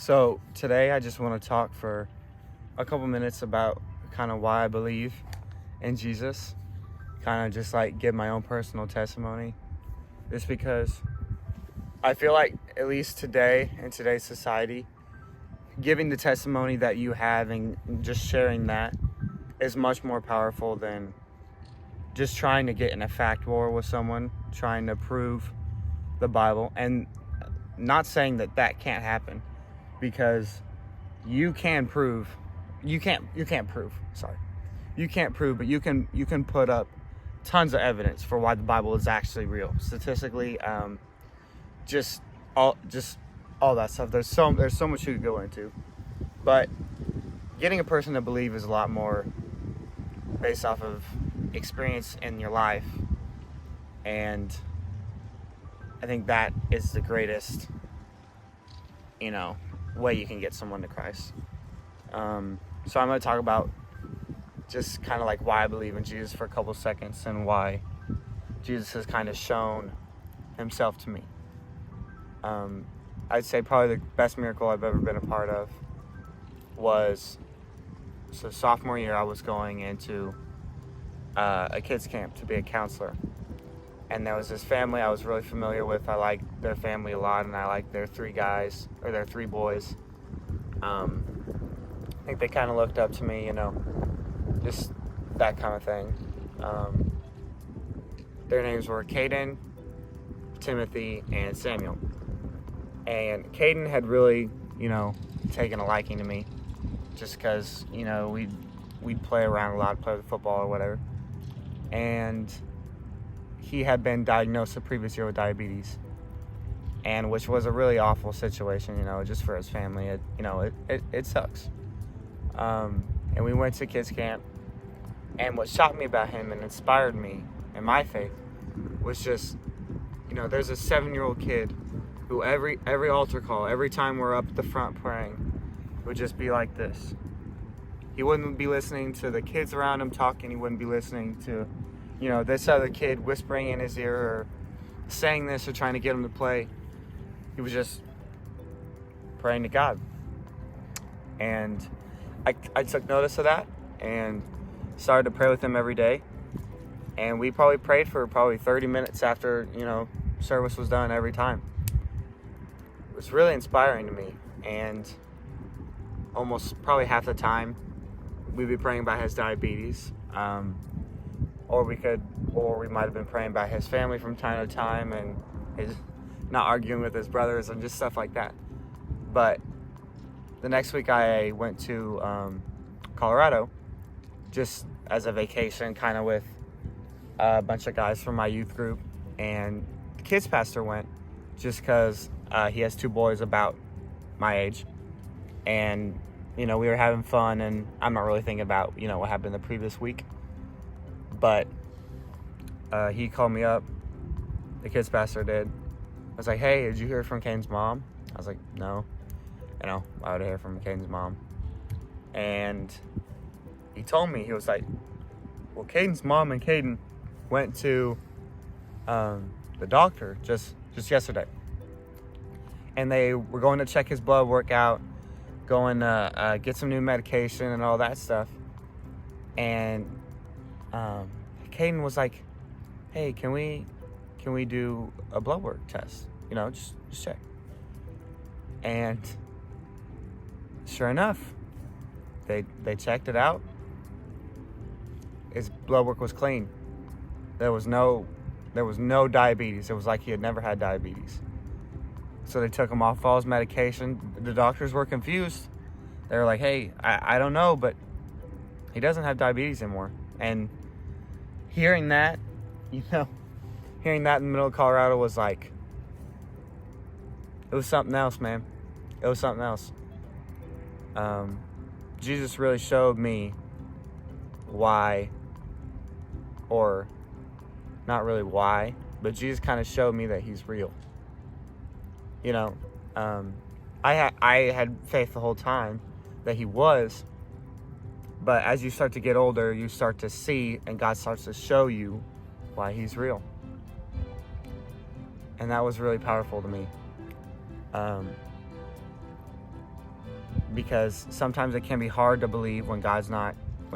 So today I just want to talk for a couple minutes about kind of why I believe in Jesus. Kind of just like give my own personal testimony. Just because I feel like at least today in today's society, giving the testimony that you have and just sharing that is much more powerful than just trying to get in a fact war with someone, trying to prove the Bible. And not saying that that can't happen, because you can prove, you can't prove, but you can put up tons of evidence for why the Bible is actually real, statistically, just all that stuff. There's so much you could go into, but getting a person to believe is a lot more based off of experience in your life, and I think that is the greatest, way you can get someone to Christ. So I'm going to talk about just kind of like why I believe in Jesus for a couple seconds, and why Jesus has kind of shown himself to me. I'd say probably the best miracle I've ever been a part of was, so sophomore year I was going into a kids camp to be a counselor. And there was this family I was really familiar with. I liked their family a lot, and I liked their three boys. I think they kind of looked up to me, just that kind of thing. Their names were Caden, Timothy, and Samuel. And Caden had really, taken a liking to me, just because, we'd play around a lot, play with football or whatever. And he had been diagnosed the previous year with diabetes, and which was a really awful situation, just for his family. It sucks. And we went to kids camp, and what shocked me about him and inspired me in my faith was just, there's a 7-year-old kid who every altar call, every time we're up at the front praying, would just be like this. He wouldn't be listening to the kids around him talking. He wouldn't be listening to, this other kid whispering in his ear or saying this or trying to get him to play. He was just praying to God. And I took notice of that and started to pray with him every day. And we probably prayed for 30 minutes after, service was done every time. It was really inspiring to me. And almost probably half the time we'd be praying about his diabetes. Or we might have been praying about his family from time to time, and his not arguing with his brothers and just stuff like that. But the next week I went to Colorado just as a vacation, kind of with a bunch of guys from my youth group, and the kids pastor went just because he has 2 boys about my age, and we were having fun, and I'm not really thinking about what happened the previous week. But he called me up, the kids pastor did. I was like, hey, did you hear from Caden's mom? I was like, no. I would hear from Caden's mom. And he told me, he was like, well, Caden's mom and Caden went to the doctor just yesterday. And they were going to check his blood work out, going to get some new medication and all that stuff. And Caden was like, hey, can we do a blood work test? Just check. And sure enough, they checked it out. His blood work was clean. There was no diabetes. It was like he had never had diabetes. So they took him off all his medication. The doctors were confused. They were like, hey, I don't know, but he doesn't have diabetes anymore. And hearing that in the middle of Colorado was like, it was something else, man. It was something else. Jesus really showed me why, or not really why, but Jesus kind of showed me that he's real. I had faith the whole time that he was, but as you start to get older, you start to see, and God starts to show you why he's real. And that was really powerful to me. because sometimes it can be hard to believe when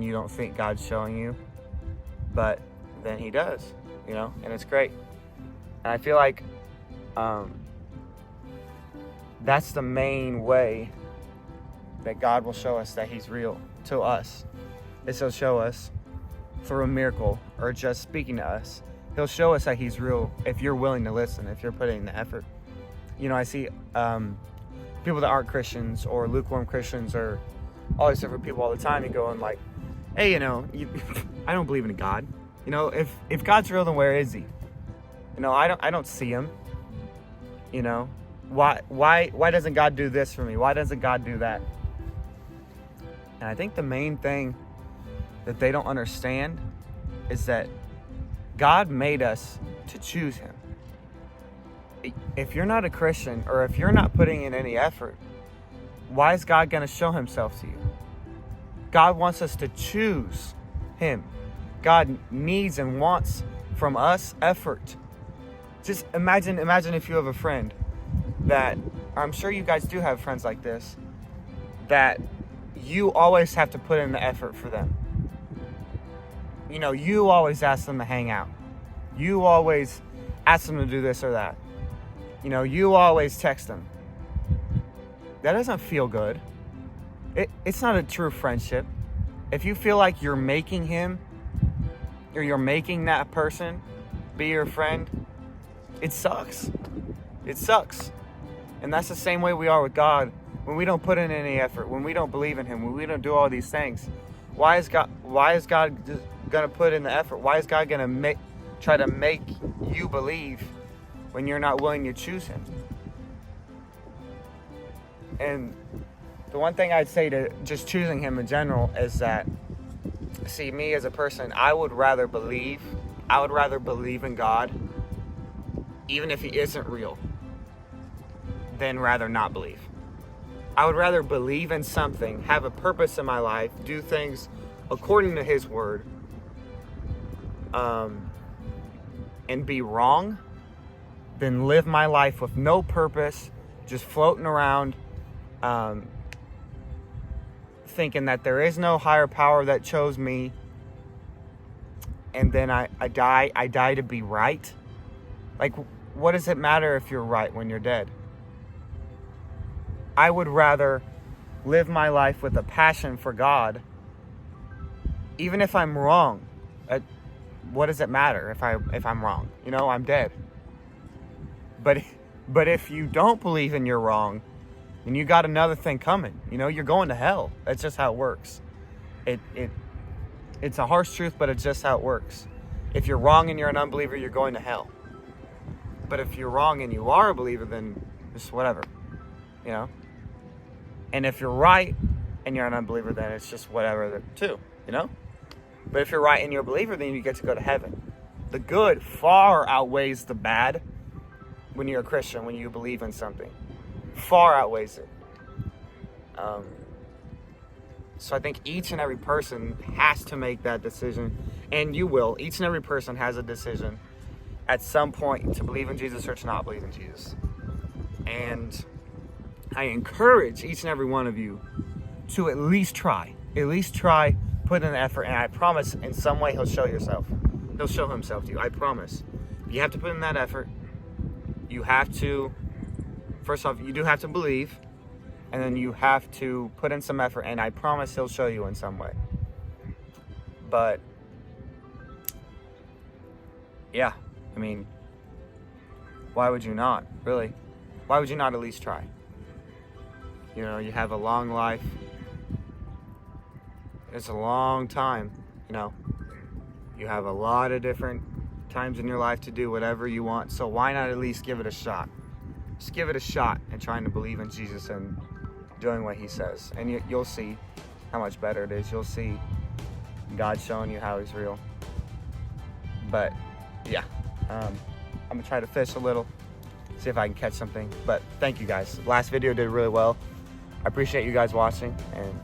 you don't think God's showing you, but then he does, and it's great. And I feel like that's the main way that God will show us that he's real to us, is he'll show us through a miracle or just speaking to us. He'll show us that he's real if you're willing to listen, if you're putting in the effort. I see people that aren't Christians or lukewarm Christians or all these different people all the time, and going like, hey, I don't believe in a God. If God's real, then where is he? I don't see him. Why doesn't God do this for me? Why doesn't God do that? And I think the main thing that they don't understand is that God made us to choose him. If you're not a Christian, or if you're not putting in any effort, why is God going to show himself to you? God wants us to choose him. God needs and wants from us effort. Just imagine if you have a friend that, I'm sure you guys do have friends like this, that you always have to put in the effort for them. You always ask them to hang out. You always ask them to do this or that. You always text them. That doesn't feel good. It's not a true friendship. If you feel like you're making him, or you're making that person be your friend, it sucks. It sucks. And that's the same way we are with God. When we don't put in any effort, when we don't believe in him, when we don't do all these things, why is God going to put in the effort? Why is God going to try to make you believe when you're not willing to choose him? And the one thing I'd say to just choosing him in general is that, see, me as a person, I would rather believe in God, even if he isn't real, than rather not believe. I would rather believe in something, have a purpose in my life, do things according to his word, and be wrong, than live my life with no purpose, just floating around, thinking that there is no higher power that chose me, and then I die to be right. Like, what does it matter if you're right when you're dead? I would rather live my life with a passion for God, even if I'm wrong. What does it matter if I'm wrong? I'm dead. But if you don't believe in you're wrong, then you got another thing coming. You're going to hell. That's just how it works. It's a harsh truth, but it's just how it works. If you're wrong and you're an unbeliever, you're going to hell. But if you're wrong and you are a believer, then just whatever, And if you're right and you're an unbeliever, then it's just whatever too, But if you're right and you're a believer, then you get to go to heaven. The good far outweighs the bad when you're a Christian, when you believe in something. Far outweighs it. So I think each and every person has to make that decision, and you will. Each and every person has a decision at some point to believe in Jesus or to not believe in Jesus. And I encourage each and every one of you to at least try, put in the effort, and I promise in some way he'll show himself to you. I promise. You have to put in that effort. You have to, first off, you do have to believe, and then you have to put in some effort, and I promise he'll show you in some way. But yeah, why would you not, really? Why would you not at least try? You have a long life. It's a long time, You have a lot of different times in your life to do whatever you want, so why not at least give it a shot? Just give it a shot and trying to believe in Jesus and doing what he says. And you'll see how much better it is. You'll see God showing you how he's real. But yeah, I'm gonna try to fish a little, see if I can catch something. But thank you guys. Last video did really well. I appreciate you guys watching, and